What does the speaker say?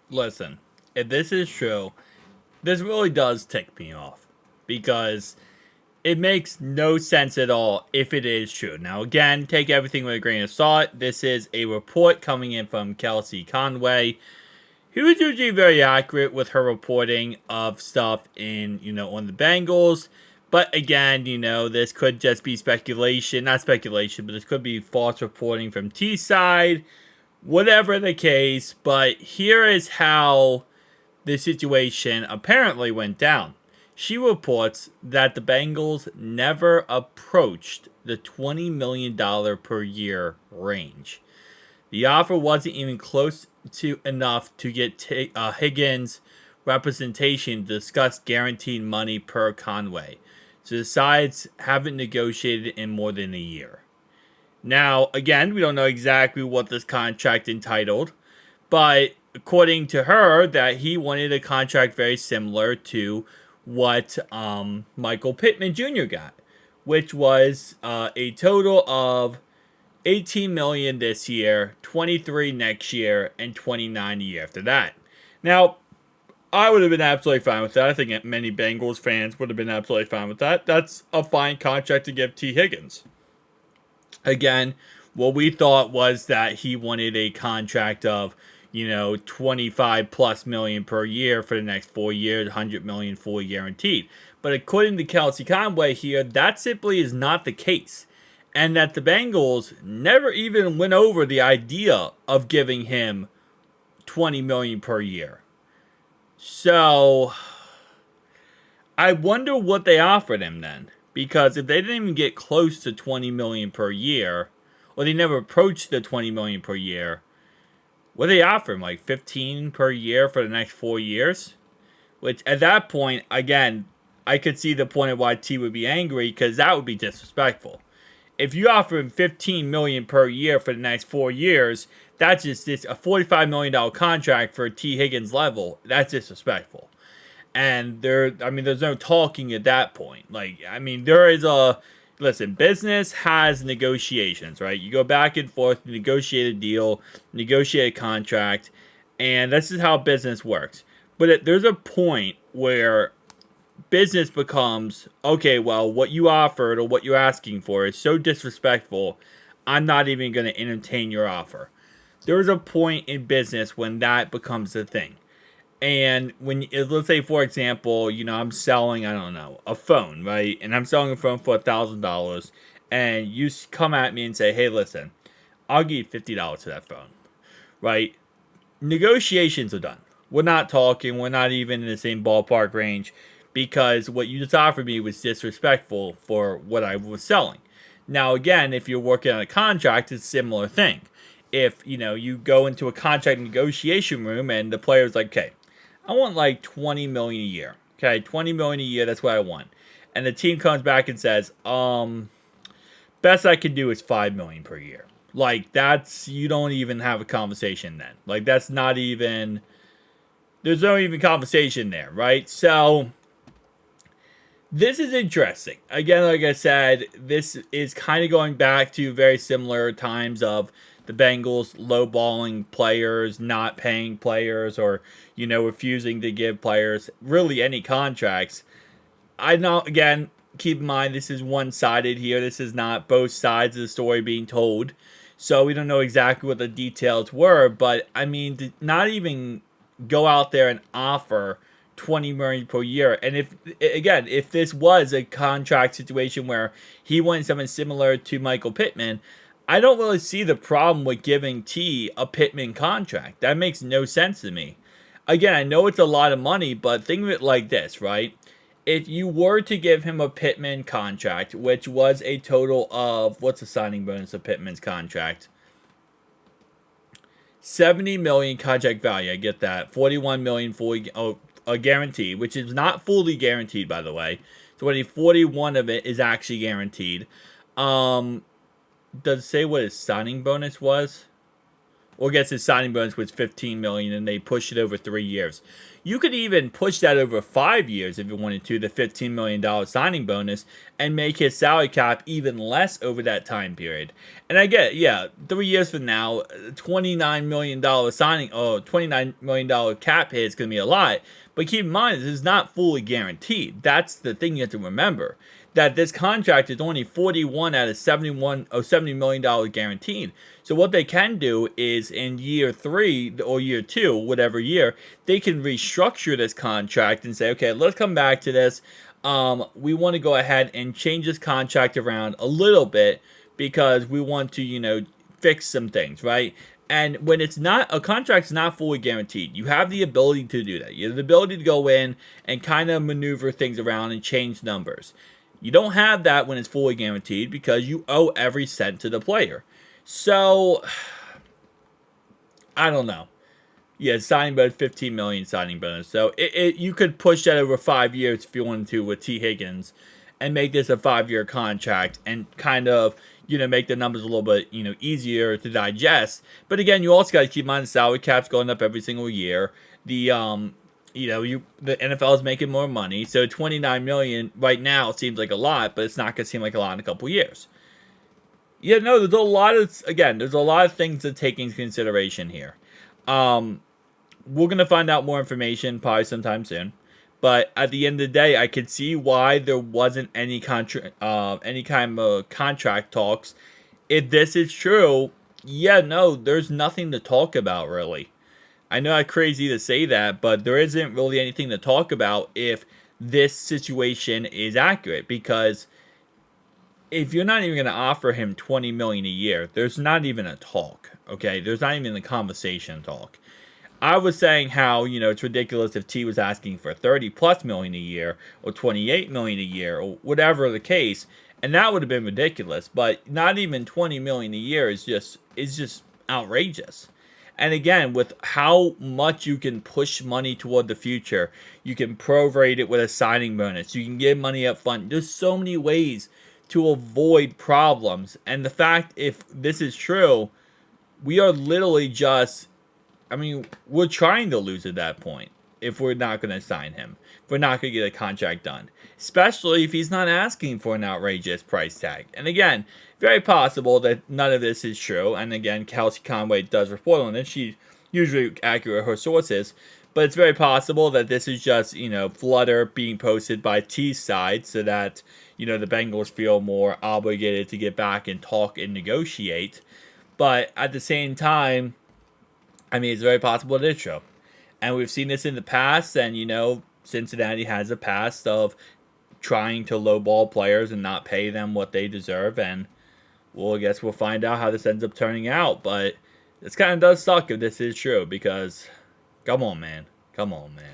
Listen, if this is true, this really does tick me off because it makes no sense at all if it is true. Now, again, take everything with a grain of salt. This is a report coming in from Kelsey Conway, who is usually very accurate with her reporting of stuff on the Bengals. But again, this could just be speculation. Not speculation, but this could be false reporting from T side. Whatever the case, but here is how the situation apparently went down. She reports that the Bengals never approached the $20 million per year range. The offer wasn't even close to enough to get Higgins representation to discuss guaranteed money per Conway. So the sides haven't negotiated in more than a year. Now, again, we don't know exactly what this contract entitled, but according to her, that he wanted a contract very similar to what Michael Pittman Jr. got, which was a total of 18 million this year, 23 next year, and 29 the year after that. Now, I would have been absolutely fine with that. I think many Bengals fans would have been absolutely fine with that. That's a fine contract to give T. Higgins. Again, what we thought was that he wanted a contract of 25 plus million per year for the next 4 years, 100 million fully guaranteed. But according to Kelsey Conway here, that simply is not the case. And that the Bengals never even went over the idea of giving him 20 million per year. So I wonder what they offered him then. Because if they didn't even get close to 20 million per year, or they never approached the 20 million per year, what they offer him? Like 15 per year for the next 4 years? Which at that point, again, I could see the point of why T would be angry, because that would be disrespectful. If you offer him 15 million per year for the next 4 years, that's just a $45 million contract for a T. Higgins level. That's disrespectful. And there's no talking at that point. There is business has negotiations, right? You go back and forth, negotiate a deal, negotiate a contract, and this is how business works. But there's a point where business becomes, okay, well, what you offered or what you're asking for is so disrespectful, I'm not even going to entertain your offer. There's a point in business when that becomes a thing. And let's say, for example, I'm selling, I don't know, a phone, right? And I'm selling a phone for $1,000. And you come at me and say, hey, listen, I'll give you $50 for that phone, right? Negotiations are done. We're not talking. We're not even in the same ballpark range because what you just offered me was disrespectful for what I was selling. Now, again, if you're working on a contract, it's a similar thing. If, you go into a contract negotiation room and the player's like, okay, I want like 20 million a year. Okay, 20 million a year, that's what I want. And the team comes back and says, best I can do is 5 million per year. Like, you don't even have a conversation then. Like, there's no even conversation there, right? So, this is interesting. Again, like I said, this is kind of going back to very similar times of the Bengals lowballing players, not paying players, or, refusing to give players really any contracts. I know, again, keep in mind, this is one-sided here. This is not both sides of the story being told. So we don't know exactly what the details were, but, to not even go out there and offer 20 million per year. And if this was a contract situation where he wanted something similar to Michael Pittman, I don't really see the problem with giving T a Pittman contract. That makes no sense to me. Again, I know it's a lot of money, but think of it like this, right? If you were to give him a Pittman contract, which was a total of, what's the signing bonus of Pittman's contract? 70 million contract value, I get that. 41 million fully guaranteed, which is not fully guaranteed, by the way. So 41 of it is actually guaranteed. Does it say what his signing bonus was? or gets his signing bonus was $15 million, and they push it over 3 years. You could even push that over 5 years if you wanted to, the $15 million signing bonus, and make his salary cap even less over that time period. And I get, yeah, 3 years from now, $29 million signing, $29 million cap hit is going to be a lot. But keep in mind, this is not fully guaranteed. That's the thing you have to remember. That this contract is only 41 out of $70 million guaranteed. So what they can do is in year 3 or year 2, whatever year, they can restructure this contract and say, okay, let's come back to this. We want to go ahead and change this contract around a little bit because we want to, fix some things, right? And when it's not, a contract's not fully guaranteed, you have the ability to do that. You have the ability to go in and kind of maneuver things around and change numbers. You don't have that when it's fully guaranteed because you owe every cent to the player. So, I don't know. Yeah, signing bonus, $15 million signing bonus. So, you could push that over 5 years if you wanted to with T. Higgins and make this a 5-year contract and kind of, make the numbers a little bit, easier to digest. But again, you also got to keep in mind the salary cap's going up every single year. The NFL is making more money, so $29 million right now seems like a lot, but it's not going to seem like a lot in a couple years. Yeah, no, there's a lot of things to take into consideration here. We're going to find out more information probably sometime soon, but at the end of the day, I could see why there wasn't any kind of contract talks. If this is true, yeah, no, there's nothing to talk about really. I know it's crazy to say that, but there isn't really anything to talk about if this situation is accurate. Because if you're not even going to offer him $20 million a year, there's not even a talk. Okay, there's not even a conversation talk. I was saying how it's ridiculous if T was asking for $30+ million a year or $28 million a year or whatever the case, and that would have been ridiculous. But not even $20 million a year is just outrageous. And again, with how much you can push money toward the future, you can prorate it with a signing bonus. You can give money up front. There's so many ways to avoid problems. And the fact, if this is true, we are literally we're trying to lose at that point if we're not going to sign him. If we're not going to get a contract done. Especially if he's not asking for an outrageous price tag. And again, very possible that none of this is true. And again, Kelsey Conway does report on this. She's usually accurate with her sources. But it's very possible that this is just, flutter being posted by T's side so that, the Bengals feel more obligated to get back and talk and negotiate. But at the same time, it's very possible it is true. And we've seen this in the past, and, Cincinnati has a past of trying to lowball players and not pay them what they deserve. And, well, I guess we'll find out how this ends up turning out. But this kind of does suck if this is true because, come on, man. Come on, man.